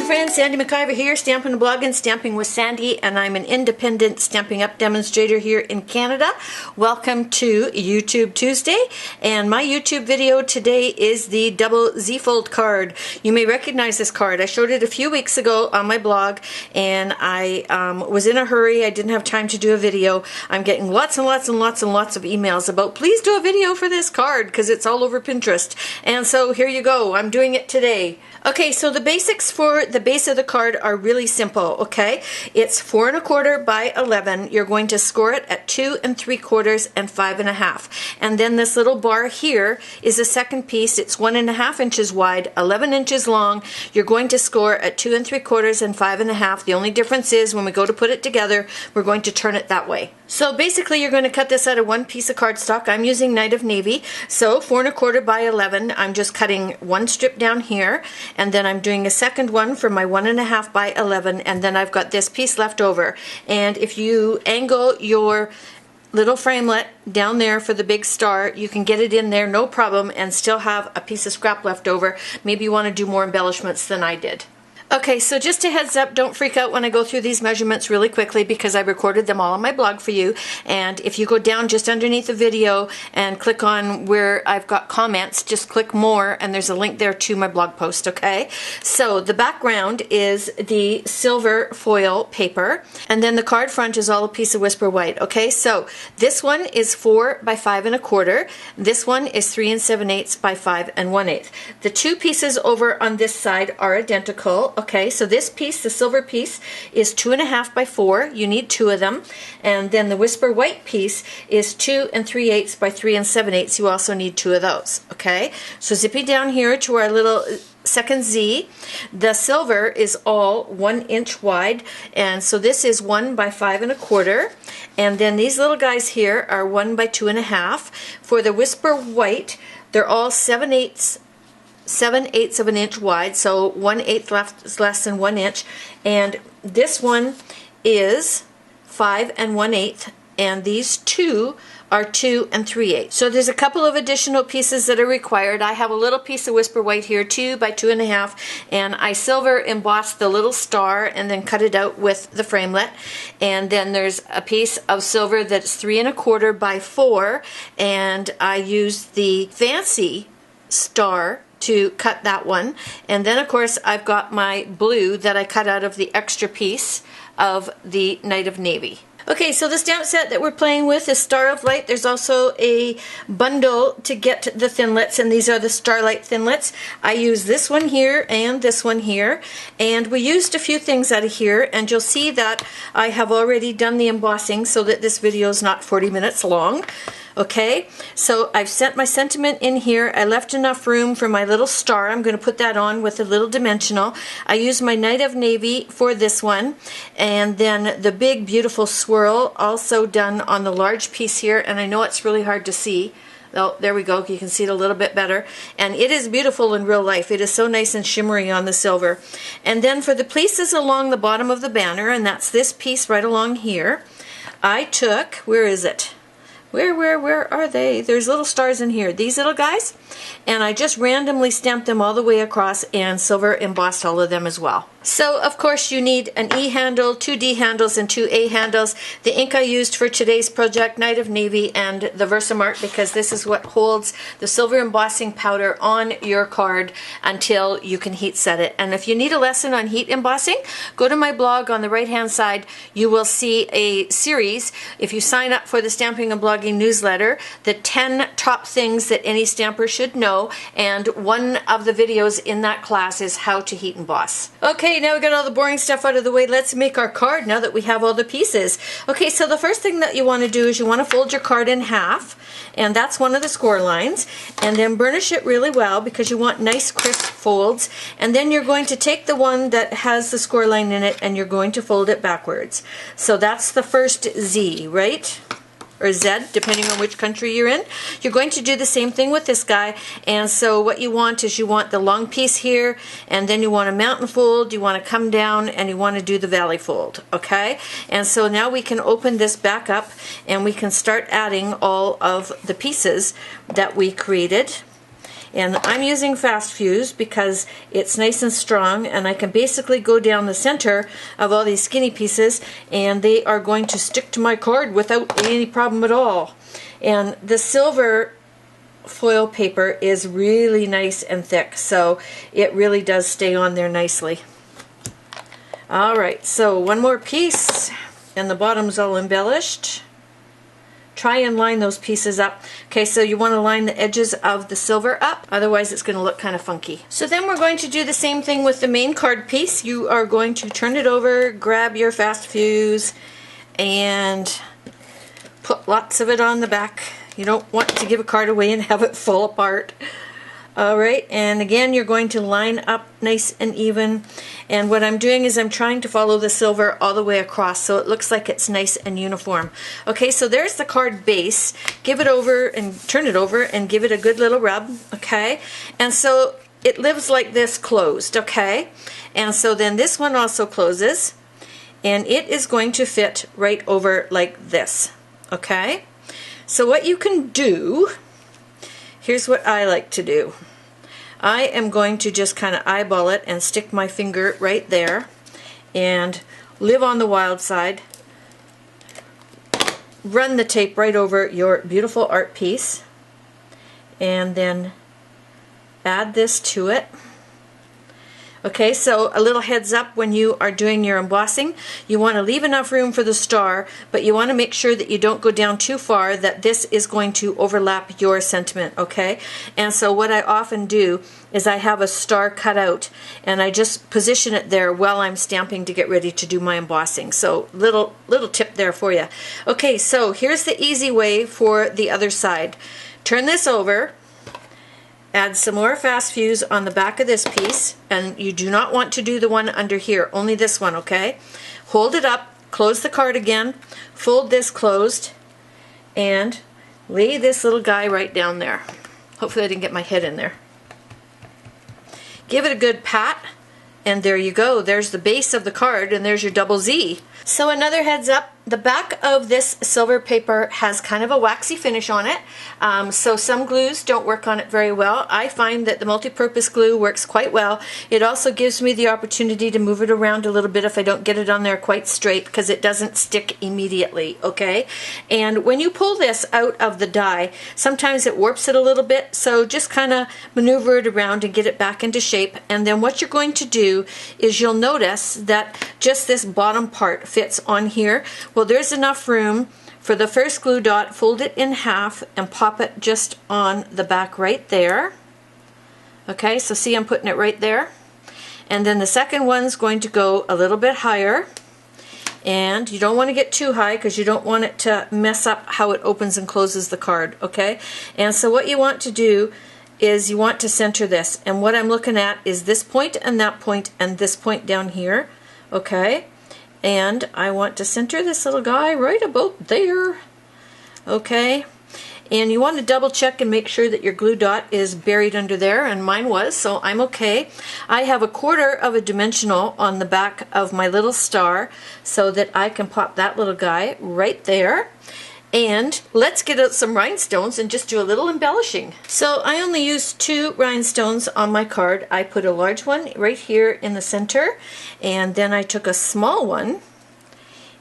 friends, Sandy McIver here, Stampin' and Blogging, Stamping with Sandy, and I'm an independent Stampin' Up demonstrator here in Canada. Welcome to YouTube Tuesday, and my YouTube video today is the double Z-fold card. You may recognize this card. I showed it a few weeks ago on my blog, and I was in a hurry. I didn't have time to do a video. I'm getting lots and lots and lots and lots of emails about, please do a video for this card, because it's all over Pinterest. And so here you go. I'm doing it today. Okay, so the basics for the base of the card are really simple, okay? It's 4 1/4 by 11. You're going to score it at 2 3/4 and 5 1/2. And then this little bar here is a second piece. It's 1 1/2 inches wide, 11 inches long. You're going to score at 2 3/4 and 5 1/2. The only difference is when we go to put it together, we're going to turn it that way. So basically you're going to cut this out of one piece of cardstock. I'm using Night of Navy. So 4 1/4 by 11. I'm just cutting one strip down here, and then I'm doing a second one for my 1 1/2 by 11, and then I've got this piece left over. And if you angle your little framelit down there for the big star, you can get it in there no problem and still have a piece of scrap left over. Maybe you want to do more embellishments than I did. Okay, so just a heads up, don't freak out when I go through these measurements really quickly because I recorded them all on my blog for you. And if you go down just underneath the video and click on where I've got comments, just click more and there's a link there to my blog post, okay? So the background is the silver foil paper, and then the card front is all a piece of Whisper White, okay? So this one is 4 by 5 1/4. This one is 3 7/8 by 5 1/8. The two pieces over on this side are identical. Okay, so this piece, the silver piece, is 2 1/2 by 4. You need 2 of them. And then the Whisper White piece is 2 3/8 by 3 7/8. You also need 2 of those. Okay, so zipping down here to our little second Z. The silver is all 1 inch wide, and so this is 1 by 5 1/4. And then these little guys here are 1 by 2 1/2. For the Whisper White, they're all 7/8 of an inch wide, so 1/8 less than 1 inch, and this one is 5 1/8, and these two are 2 3/8. So there's a couple of additional pieces that are required. I have a little piece of Whisper White here, 2 by 2 1/2, and I silver embossed the little star and then cut it out with the framelit. And then there's a piece of silver that's 3 1/4 by 4, and I used the fancy star to cut that one. And then of course I've got my blue that I cut out of the extra piece of the Night of Navy. Okay, so the stamp set that we're playing with is Star of Light. There's also a bundle to get the thinlits, and these are the Starlight thinlits. I use this one here and this one here, and we used a few things out of here, and you'll see that I have already done the embossing so that this video is not 40 minutes long. Okay, so I've set my sentiment in here. I left enough room for my little star. I'm going to put that on with a little dimensional. I use my Night of Navy for this one, and then the big beautiful swirl also done on the large piece here, and I know it's really hard to see. Oh, there we go. You can see it a little bit better. And it is beautiful in real life. It is so nice and shimmery on the silver. And then for the pieces along the bottom of the banner, and that's this piece right along here, I took, where is it? Where are they? There's little stars in here. These little guys. And I just randomly stamped them all the way across and silver embossed all of them as well. So, of course, you need an E handle, 2 D handles, and 2 A handles. The ink I used for today's project, Night of Navy, and the Versamark, because this is what holds the silver embossing powder on your card until you can heat set it. And if you need a lesson on heat embossing, go to my blog on the right-hand side. You will see a series, if you sign up for the Stamping and Blogging newsletter, the 10 top things that any stamper should know, and one of the videos in that class is how to heat emboss. Okay, now we got all the boring stuff out of the way. Let's make our card now that we have all the pieces. Okay, so the first thing that you want to do is you want to fold your card in half, and that's one of the score lines, and then burnish it really well because you want nice crisp folds. And then you're going to take the one that has the score line in it and you're going to fold it backwards. So that's the first Z, right? Or Z, depending on which country you're in. You're going to do the same thing with this guy, and so what you want is you want the long piece here, and then you want a mountain fold, you want to come down, and you want to do the valley fold, okay? And so now we can open this back up, and we can start adding all of the pieces that we created. And I'm using fast fuse because it's nice and strong, and I can basically go down the center of all these skinny pieces and they are going to stick to my card without any problem at all. And the silver foil paper is really nice and thick, so it really does stay on there nicely. Alright, so one more piece, and the bottom's all embellished. Try and line those pieces up. Okay, so you want to line the edges of the silver up, otherwise it's going to look kind of funky. So then we're going to do the same thing with the main card piece. You are going to turn it over, grab your fast fuse, and put lots of it on the back. You don't want to give a card away and have it fall apart. Alright, and again you're going to line up nice and even, and what I'm doing is I'm trying to follow the silver all the way across so it looks like it's nice and uniform. Okay, so there's the card base. Give it over and turn it over and give it a good little rub, okay? And so it lives like this closed, okay? And so then this one also closes, and it is going to fit right over like this, okay? So what you can do, here's what I like to do. I am going to just kind of eyeball it and stick my finger right there and live on the wild side. Run the tape right over your beautiful art piece and then add this to it. Okay, so a little heads up when you are doing your embossing. You want to leave enough room for the star, but you want to make sure that you don't go down too far, that this is going to overlap your sentiment, okay? And so what I often do is I have a star cut out and I just position it there while I'm stamping to get ready to do my embossing. So little tip there for you. Okay, so here's the easy way for the other side. Turn this over. Add some more fast fuse on the back of this piece, and you do not want to do the one under here, only this one, okay? Hold it up, close the card again, fold this closed, and lay this little guy right down there. Hopefully I didn't get my head in there. Give it a good pat, and there you go. There's the base of the card, and there's your double Z. So another heads up, the back of this silver paper has kind of a waxy finish on it, so some glues don't work on it very well. I find that the multi-purpose glue works quite well. It also gives me the opportunity to move it around a little bit if I don't get it on there quite straight, because it doesn't stick immediately, okay? And when you pull this out of the die, sometimes it warps it a little bit, so just kind of maneuver it around and get it back into shape. And then what you're going to do is you'll notice that just this bottom part fits on here. Well, there's enough room for the first glue dot. Fold it in half and pop it just on the back right there. Okay, so see, I'm putting it right there. And then the second one's going to go a little bit higher. And you don't want to get too high because you don't want it to mess up how it opens and closes the card, okay? And so what you want to do is you want to center this. And what I'm looking at is this point and this point down here, okay? And I want to center this little guy right about there, okay? And you want to double check and make sure that your glue dot is buried under there, and mine was, so I'm okay. I have 1/4 of a dimensional on the back of my little star so that I can pop that little guy right there. And let's get out some rhinestones and just do a little embellishing. So I only used 2 rhinestones on my card. I put a large one right here in the center, and then I took a small one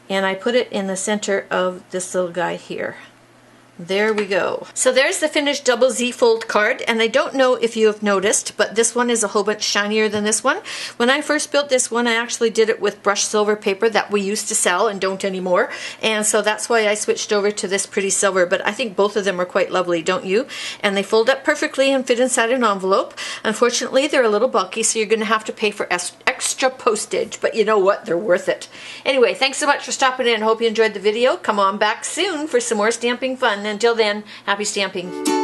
and I put it in the center of this little guy here. There we go. So there's the finished double Z fold card, and I don't know if you have noticed, but this one is a whole bunch shinier than this one. When I first built this one, I actually did it with brushed silver paper that we used to sell and don't anymore, and so that's why I switched over to this pretty silver, but I think both of them are quite lovely, don't you? And they fold up perfectly and fit inside an envelope. Unfortunately, they're a little bulky, so you're going to have to pay for extra postage, but you know what? They're worth it. Anyway, thanks so much for stopping in. Hope you enjoyed the video. Come on back soon for some more stamping fun. Until then, happy stamping.